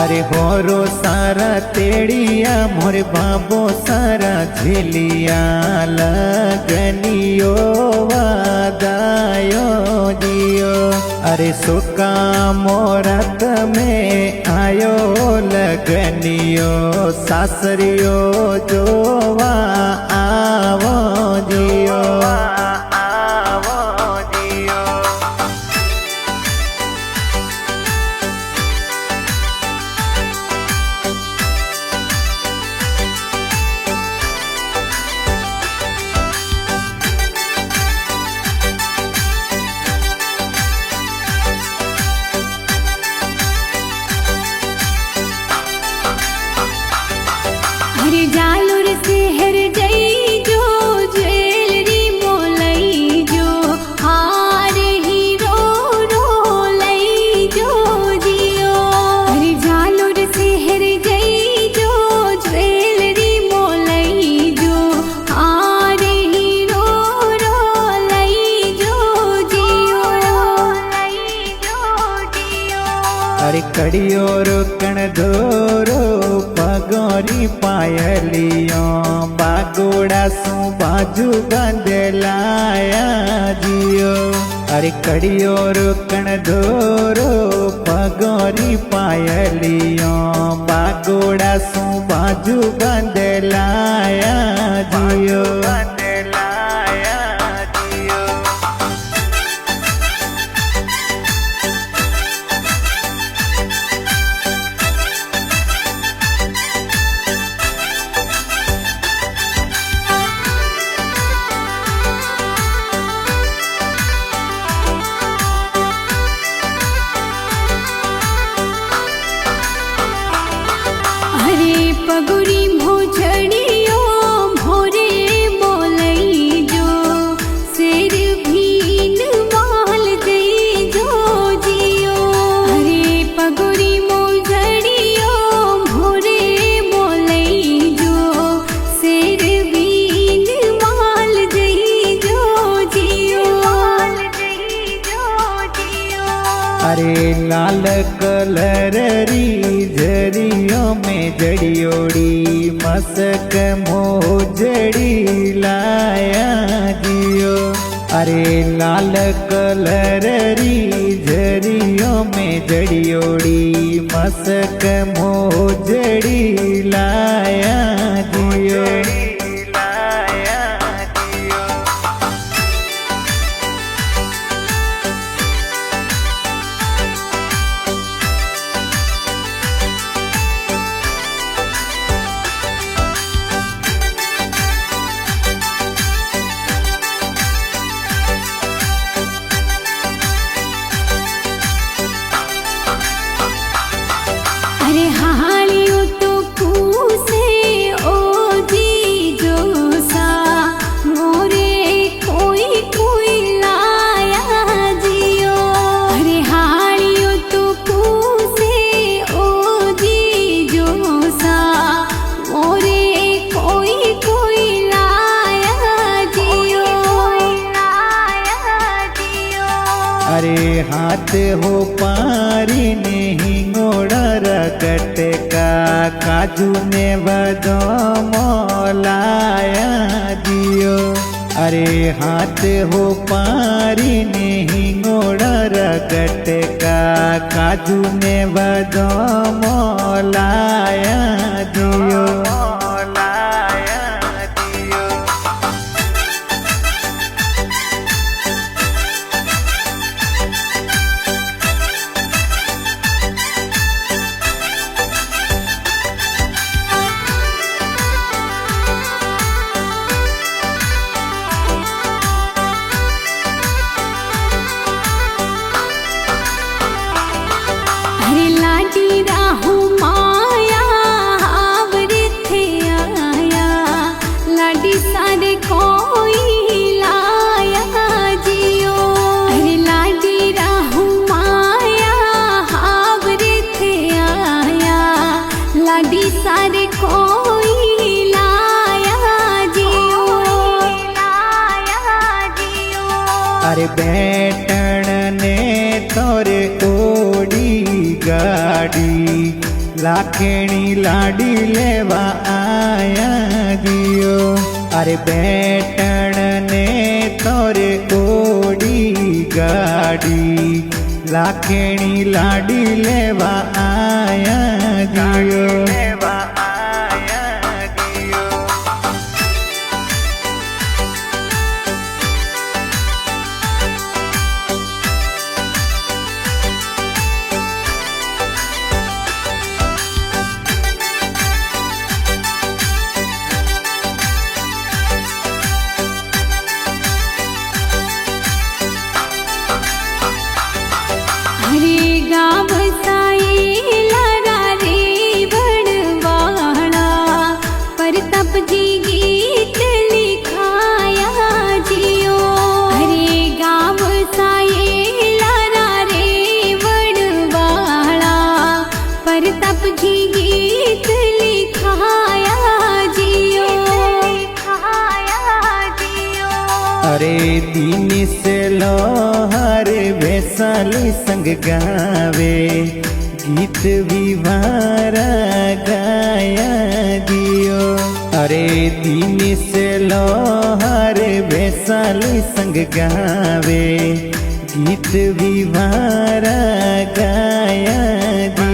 अरे होरो सारा तेड़िया मोर बाबो सारा झिलिया लगनियो वादायो जियो। अरे सुका मोरत में आयो लगनियो सासरियो जोवा आवो जियो। अरे जालूर शहर जई जो ज्वेलरी मोलई जो हार हीरो रो लई जो जियो। अरे जालूर शहर जई जो ज्वेलरी मोलई जो हार हीरो रो लई जो जियो लई जो जियो। अरे कड़ियो रुकण दोरो पगोरी पायलियों बागोड़ा सु बाजू बंदलाया जियो। अरे कड़ियो रुकण दोरो पगोरी पायलियों बागोड़ा सु बाजू बंदलाया जियो। अरे पगुरी भोजड़ियो भोरे बोलई जो सिर भीन माल दे जो जियो। अरे पगुरी भोजड़ियो भोरे बोलई जो सिर भीन माल दे जो जियो जियो। अरे लाल कलर री झरियों में जड़ियोड़ी मसक मोजड़ी लाया जियो। अरे लाल कलर री झरियों में जड़ियोड़ी मसक मोजड़ी लाया जियो। अरे हालियो तो पूसे ओ जी जो सा मोरे कोई कोई लाया जियो। अरे हालियो तो पूसे ओ जी जो सा मोरे कोई कोई लाया जियो जियो। अरे हाथ हो पारी नहीं गोड़ा रगट का काजू ने बदो मोलाया जियो। अरे हाथ हो पारी नहीं गोड़ा रगट का काजू ने बदो मोलाया जियो। अरे लाडी राहु माया લાખેણી લાડી લેવા આયા દિયો અરે બેટણ ને તોરે ઓડી ગાડી લાખેણી લાડી લેવા આયા દિયો हरे गाव सायेला रे बड़वाड़ा परतप जी गीत लिखाया जियो हरे गाव सायेला रे बड़वाड़ा परतप जी गीत लिखाया जियो अरे दीनी से लोहर वैसाली संग गावे गीत विवारा गाया दियो अरे दीनी से लोहर वैसाली संग गावे गीत विवारा गाया दियो